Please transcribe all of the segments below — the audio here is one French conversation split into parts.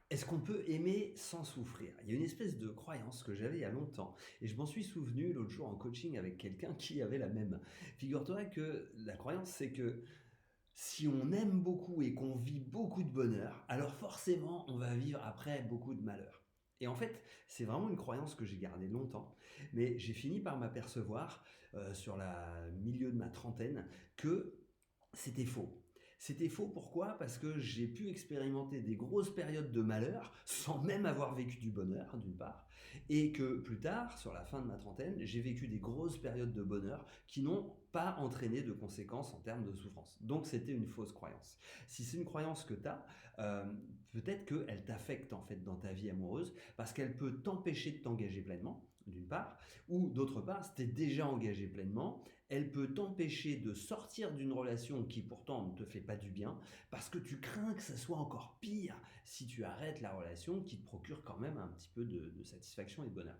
Est-ce qu'on peut aimer sans souffrir? Il y a une espèce de croyance que j'avais il y a longtemps et je m'en suis souvenu l'autre jour en coaching avec quelqu'un qui avait la même. Figure-toi que la croyance, c'est que si on aime beaucoup et qu'on vit beaucoup de bonheur, alors forcément, on va vivre après beaucoup de malheur. Et en fait, c'est vraiment une croyance que j'ai gardée longtemps, mais j'ai fini par m'apercevoir, sur la milieu de ma trentaine, que c'était faux. C'était faux pourquoi? Parce que j'ai pu expérimenter des grosses périodes de malheur sans même avoir vécu du bonheur, d'une part, et que plus tard, sur la fin de ma trentaine, j'ai vécu des grosses périodes de bonheur qui n'ont pas entraîné de conséquences en termes de souffrance. Donc c'était une fausse croyance. Si c'est une croyance que tu as, peut-être qu'elle t'affecte en fait dans ta vie amoureuse parce qu'elle peut t'empêcher de t'engager pleinement, d'une part, ou d'autre part, si tu es déjà engagé pleinement, elle peut t'empêcher de sortir d'une relation qui pourtant ne te fait pas du bien, parce que tu crains que ça soit encore pire si tu arrêtes la relation qui te procure quand même un petit peu de satisfaction et de bonheur.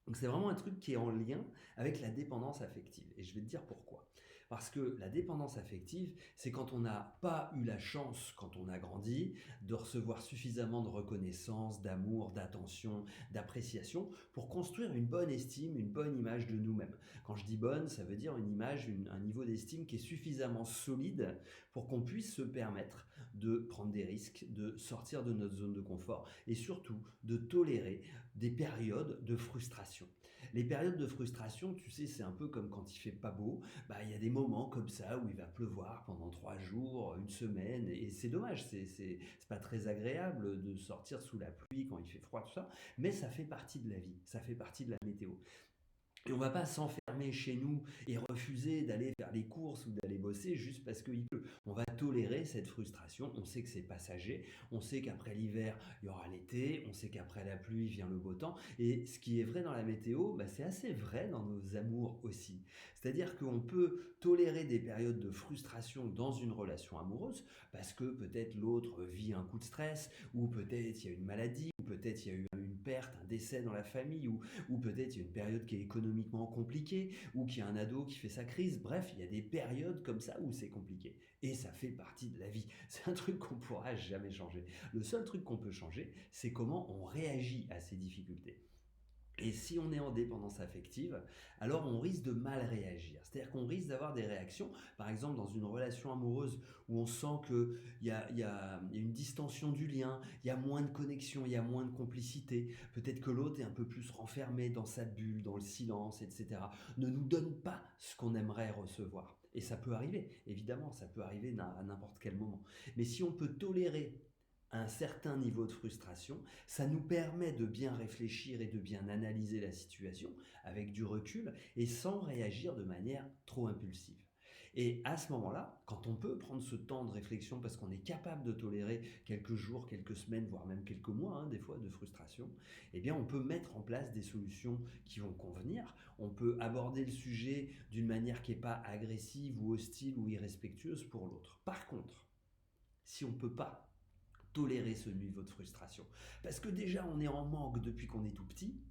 Donc c'est vraiment un truc qui est en lien avec la dépendance affective. Et je vais te dire pourquoi. Parce que la dépendance affective, c'est quand on n'a pas eu la chance, quand on a grandi, de recevoir suffisamment de reconnaissance, d'amour, d'attention, d'appréciation pour construire une bonne estime, une bonne image de nous-mêmes. Quand je dis bonne, ça veut dire une image, un niveau d'estime qui est suffisamment solide pour qu'on puisse se permettre de prendre des risques, de sortir de notre zone de confort et surtout de tolérer des périodes de frustration. Les périodes de frustration, tu sais, c'est un peu comme quand il fait pas beau. Bah, il y a des moments comme ça où il va pleuvoir pendant 3 jours, une semaine, et c'est dommage. C'est pas très agréable de sortir sous la pluie quand il fait froid, tout ça. Mais ça fait partie de la vie. Ça fait partie de la météo. Et on va pas s'enfermer chez nous et refuser d'aller faire les courses ou d'aller bosser juste parce qu'il pleut. On va tolérer cette frustration. On sait que c'est passager. On sait qu'après l'hiver, il y aura l'été. On sait qu'après la pluie vient le beau temps. Et ce qui est vrai dans la météo, bah, c'est assez vrai dans nos amours aussi. C'est-à-dire qu'on peut tolérer des périodes de frustration dans une relation amoureuse parce que peut-être l'autre vit un coup de stress, ou peut-être il y a une maladie, ou peut-être il y a eu une perte, un décès dans la famille, ou peut-être il y a une période qui est économiquement compliquée, ou qu'il y a un ado qui fait sa crise. Bref, il y a des périodes comme ça où c'est compliqué. Et ça fait partie de la vie. C'est un truc qu'on pourra jamais changer. Le seul truc qu'on peut changer, c'est comment on réagit à ces difficultés. Et si on est en dépendance affective, alors on risque de mal réagir. C'est-à-dire qu'on risque d'avoir des réactions, par exemple dans une relation amoureuse où on sent qu'il y a une distension du lien, il y a moins de connexion, il y a moins de complicité. Peut-être que l'autre est un peu plus renfermé dans sa bulle, dans le silence, etc. Ne nous donne pas ce qu'on aimerait recevoir. Et ça peut arriver, évidemment, ça peut arriver à n'importe quel moment. Mais si on peut tolérer un certain niveau de frustration, ça nous permet de bien réfléchir et de bien analyser la situation avec du recul et sans réagir de manière trop impulsive. Et à ce moment-là, quand on peut prendre ce temps de réflexion parce qu'on est capable de tolérer quelques jours, quelques semaines, voire même quelques mois, hein, des fois, de frustration, eh bien, on peut mettre en place des solutions qui vont convenir. On peut aborder le sujet d'une manière qui n'est pas agressive ou hostile ou irrespectueuse pour l'autre. Par contre, si on ne peut pas tolérer ce niveau de frustration. Parce que déjà, on est en manque depuis qu'on est tout petit,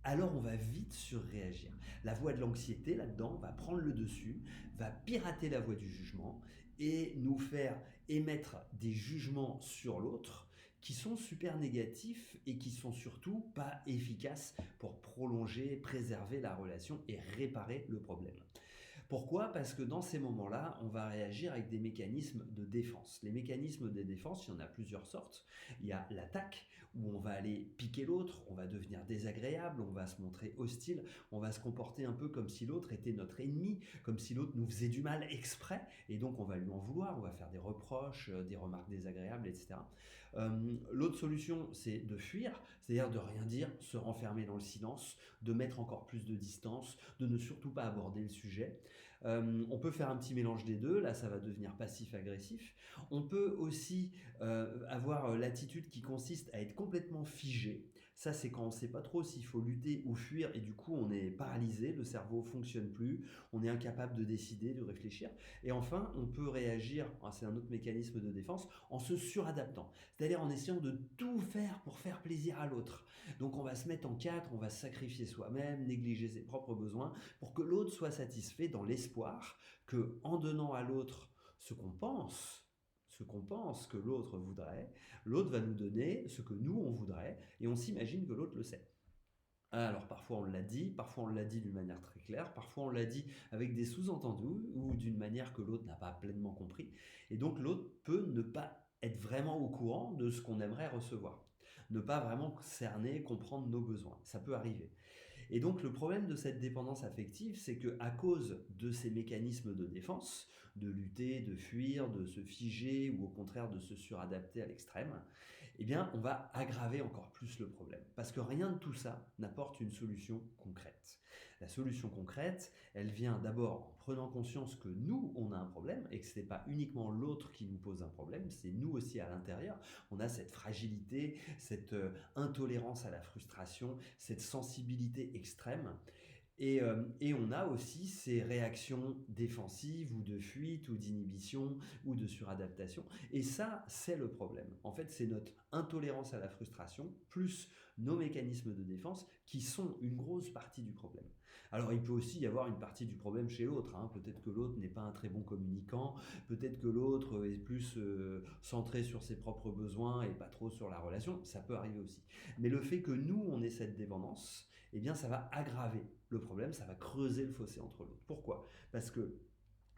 alors on va vite surréagir. La voie de l'anxiété, là-dedans, va prendre le dessus, va pirater la voie du jugement et nous faire émettre des jugements sur l'autre qui sont super négatifs et qui sont surtout pas efficaces pour prolonger, préserver la relation et réparer le problème. Pourquoi? Parce que dans ces moments-là, on va réagir avec des mécanismes de défense. Les mécanismes de défense, il y en a plusieurs sortes. Il y a l'attaque, où on va aller piquer l'autre, on va devenir désagréable, on va se montrer hostile, on va se comporter un peu comme si l'autre était notre ennemi, comme si l'autre nous faisait du mal exprès, et donc on va lui en vouloir, on va faire des reproches, des remarques désagréables, etc. L'autre solution, c'est de fuir, c'est-à-dire de rien dire, se renfermer dans le silence, de mettre encore plus de distance, de ne surtout pas aborder le sujet. On peut faire un petit mélange des deux, là ça va devenir passif-agressif. On peut aussi avoir l'attitude qui consiste à être complètement figé. Ça c'est quand on ne sait pas trop s'il faut lutter ou fuir et du coup on est paralysé, le cerveau ne fonctionne plus, on est incapable de décider, de réfléchir. Et enfin on peut réagir, c'est un autre mécanisme de défense, en se suradaptant. C'est-à-dire en essayant de tout faire pour faire plaisir à l'autre. Donc on va se mettre en quatre, on va se sacrifier soi-même, négliger ses propres besoins pour que l'autre soit satisfait dans l'espoir que, en donnant à l'autre ce qu'on pense, ce qu'on pense que l'autre voudrait, l'autre va nous donner ce que nous on voudrait, et on s'imagine que l'autre le sait. Alors parfois on l'a dit d'une manière très claire, parfois on l'a dit avec des sous-entendus ou d'une manière que l'autre n'a pas pleinement compris. Et donc l'autre peut ne pas être vraiment au courant de ce qu'on aimerait recevoir, ne pas vraiment cerner, comprendre nos besoins. Ça peut arriver. Et donc le problème de cette dépendance affective, c'est que à cause de ces mécanismes de défense, de lutter, de fuir, de se figer ou au contraire de se suradapter à l'extrême, eh bien on va aggraver encore plus le problème. Parce que rien de tout ça n'apporte une solution concrète. La solution concrète, elle vient d'abord en prenant conscience que nous, on a un problème et que ce n'est pas uniquement l'autre qui nous pose un problème, c'est nous aussi à l'intérieur. On a cette fragilité, cette intolérance à la frustration, cette sensibilité extrême. Et on a aussi ces réactions défensives ou de fuite ou d'inhibition ou de suradaptation. Et ça, c'est le problème. En fait, c'est notre intolérance à la frustration plus nos mécanismes de défense qui sont une grosse partie du problème. Alors, il peut aussi y avoir une partie du problème chez l'autre, hein. Peut-être que l'autre n'est pas un très bon communicant, peut-être que l'autre est plus centré sur ses propres besoins et pas trop sur la relation. Ça peut arriver aussi. Mais le fait que nous, on ait cette dépendance, eh bien, ça va aggraver le problème, ça va creuser le fossé entre l'autre. Pourquoi? Parce que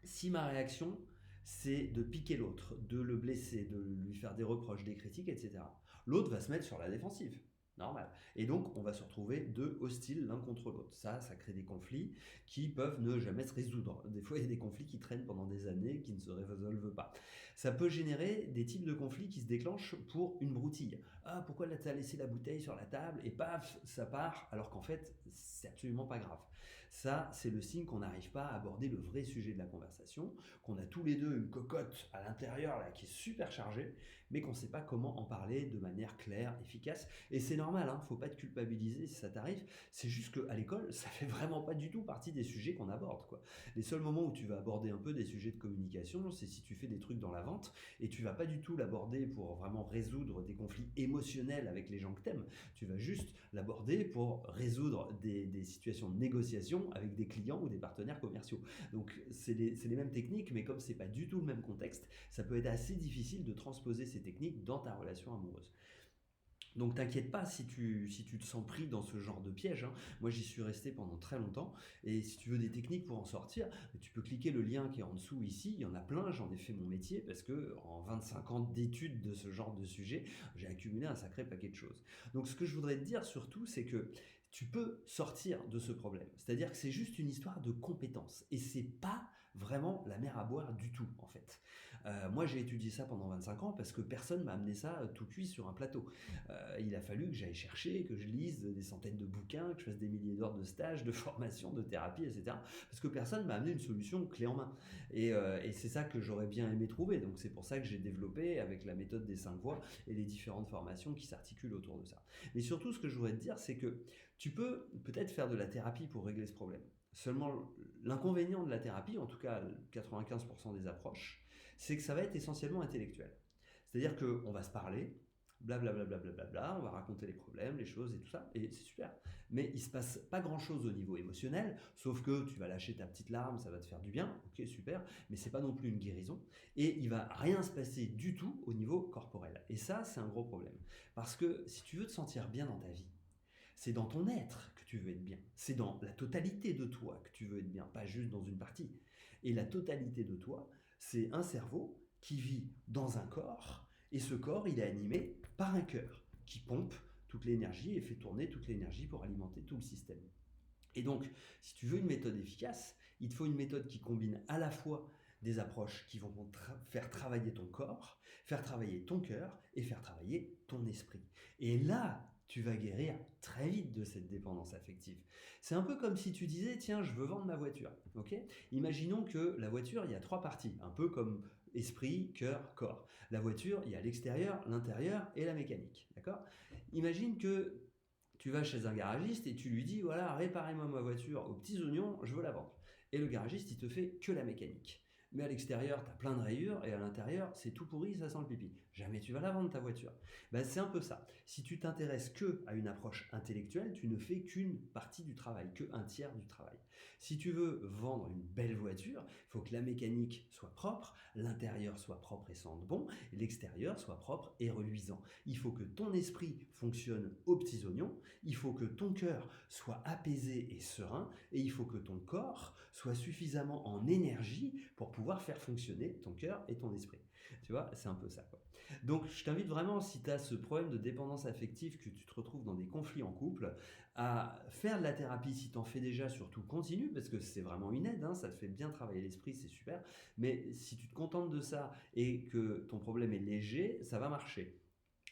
si ma réaction, c'est de piquer l'autre, de le blesser, de lui faire des reproches, des critiques, etc., l'autre va se mettre sur la défensive. Normal. Et donc, on va se retrouver deux hostiles l'un contre l'autre. Ça crée des conflits qui peuvent ne jamais se résoudre. Des fois, il y a des conflits qui traînent pendant des années, qui ne se résolvent pas. Ça peut générer des types de conflits qui se déclenchent pour une broutille. Ah, pourquoi là, tu as laissé la bouteille sur la table et paf, ça part, alors qu'en fait, c'est absolument pas grave. Ça, c'est le signe qu'on n'arrive pas à aborder le vrai sujet de la conversation, qu'on a tous les deux une cocotte à l'intérieur là qui est super chargée, mais qu'on ne sait pas comment en parler de manière claire, efficace. Et c'est normal, hein, faut pas te culpabiliser si ça t'arrive. C'est juste qu'à l'école, ça fait vraiment pas du tout partie des sujets qu'on aborde, quoi. Les seuls moments où tu vas aborder un peu des sujets de communication, c'est si tu fais des trucs dans la vente, et tu vas pas du tout l'aborder pour vraiment résoudre des conflits émotionnels avec les gens que t'aimes. Tu vas juste l'aborder pour résoudre des situations de négociation avec des clients ou des partenaires commerciaux. Donc c'est les mêmes techniques, mais comme c'est pas du tout le même contexte, ça peut être assez difficile de transposer ces techniques dans ta relation amoureuse. Donc t'inquiète pas si tu te sens pris dans ce genre de piège, hein. Moi j'y suis resté pendant très longtemps et si tu veux des techniques pour en sortir, tu peux cliquer le lien qui est en dessous ici, il y en a plein, j'en ai fait mon métier parce que en 25 ans d'études de ce genre de sujet, j'ai accumulé un sacré paquet de choses. Donc ce que je voudrais te dire surtout, c'est que tu peux sortir de ce problème. C'est-à-dire que c'est juste une histoire de compétence et c'est pas vraiment la mer à boire du tout en fait. Moi j'ai étudié ça pendant 25 ans parce que personne m'a amené ça tout cuit sur un plateau. Il a fallu que j'aille chercher, que je lise des centaines de bouquins, que je fasse des milliers d'heures de stages, de formation, de thérapie, etc. Parce que personne m'a amené une solution clé en main. Et c'est ça que j'aurais bien aimé trouver. Donc c'est pour ça que j'ai développé avec la méthode des 5 voies et les différentes formations qui s'articulent autour de ça. Mais surtout, ce que je voudrais te dire, c'est que tu peux peut-être faire de la thérapie pour régler ce problème. Seulement, l'inconvénient de la thérapie, en tout cas 95% des approches, c'est que ça va être essentiellement intellectuel. C'est-à-dire qu'on va se parler, blablabla, on va raconter les problèmes, les choses et tout ça, et c'est super. Mais il se passe pas grand-chose au niveau émotionnel, sauf que tu vas lâcher ta petite larme, ça va te faire du bien, ok, super, mais c'est pas non plus une guérison, et il va rien se passer du tout au niveau corporel. Et ça, c'est un gros problème. Parce que si tu veux te sentir bien dans ta vie, c'est dans ton être que tu veux être bien. C'est dans la totalité de toi que tu veux être bien, pas juste dans une partie. Et la totalité de toi, c'est un cerveau qui vit dans un corps, et ce corps, il est animé par un cœur qui pompe toute l'énergie et fait tourner toute l'énergie pour alimenter tout le système. Et donc, si tu veux une méthode efficace, il te faut une méthode qui combine à la fois des approches qui vont faire travailler ton corps, faire travailler ton cœur et faire travailler ton esprit. Et là, tu vas guérir très vite de cette dépendance affective. C'est un peu comme si tu disais, tiens, je veux vendre ma voiture. Ok ? Imaginons que la voiture, il y a 3 parties, un peu comme esprit, cœur, corps. La voiture, il y a l'extérieur, l'intérieur et la mécanique. D'accord ? Imagine que tu vas chez un garagiste et tu lui dis, voilà, réparez-moi ma voiture aux petits oignons, je veux la vendre. Et le garagiste, il te fait que la mécanique. Mais à l'extérieur, tu as plein de rayures et à l'intérieur, c'est tout pourri, ça sent le pipi. jamais tu vas la vendre ta voiture. Ben, c'est un peu ça. Si tu t'intéresses que à une approche intellectuelle, tu ne fais qu'une partie du travail, que un tiers du travail. Si tu veux vendre une belle voiture, il faut que la mécanique soit propre, l'intérieur soit propre et sente bon, et l'extérieur soit propre et reluisant. Il faut que ton esprit fonctionne aux petits oignons, il faut que ton cœur soit apaisé et serein, et il faut que ton corps soit suffisamment en énergie pour pouvoir faire fonctionner ton cœur et ton esprit. Tu vois, c'est un peu ça, quoi. Donc, je t'invite vraiment, si tu as ce problème de dépendance affective, que tu te retrouves dans des conflits en couple, à faire de la thérapie. Si tu en fais déjà, surtout continue, parce que c'est vraiment une aide, hein, ça te fait bien travailler l'esprit, c'est super. Mais si tu te contentes de ça et que ton problème est léger, ça va marcher.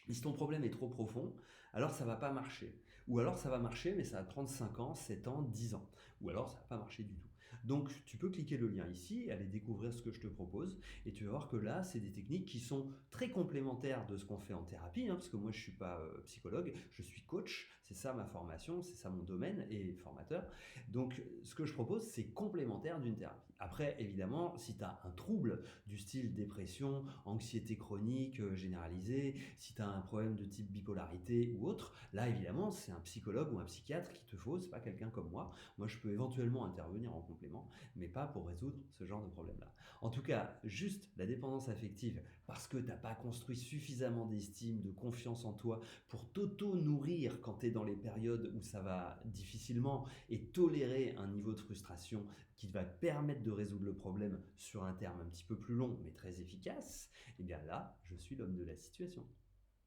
Mais si ton problème est trop profond, alors ça va pas marcher. Ou alors ça va marcher, mais ça va prendre 5 ans, 7 ans, 10 ans. Ou alors ça va pas marcher du tout. Donc tu peux cliquer le lien ici, aller découvrir ce que je te propose, et tu vas voir que là, c'est des techniques qui sont très complémentaires de ce qu'on fait en thérapie, hein, parce que moi je suis pas psychologue, je suis coach, c'est ça ma formation, c'est ça mon domaine, et formateur. Donc ce que je propose, c'est complémentaire d'une thérapie. Après, évidemment, si tu as un trouble du style dépression, anxiété chronique généralisée, si tu as un problème de type bipolarité ou autre, là évidemment c'est un psychologue ou un psychiatre qu'il te faut, c'est pas quelqu'un comme moi. Moi je peux éventuellement intervenir en complément, mais pas pour résoudre ce genre de problème-là. En tout cas, juste la dépendance affective, parce que tu n'as pas construit suffisamment d'estime, de confiance en toi pour t'auto-nourrir quand tu es dans les périodes où ça va difficilement et tolérer un niveau de frustration qui va te permettre de résoudre le problème sur un terme un petit peu plus long mais très efficace, et bien là, je suis l'homme de la situation.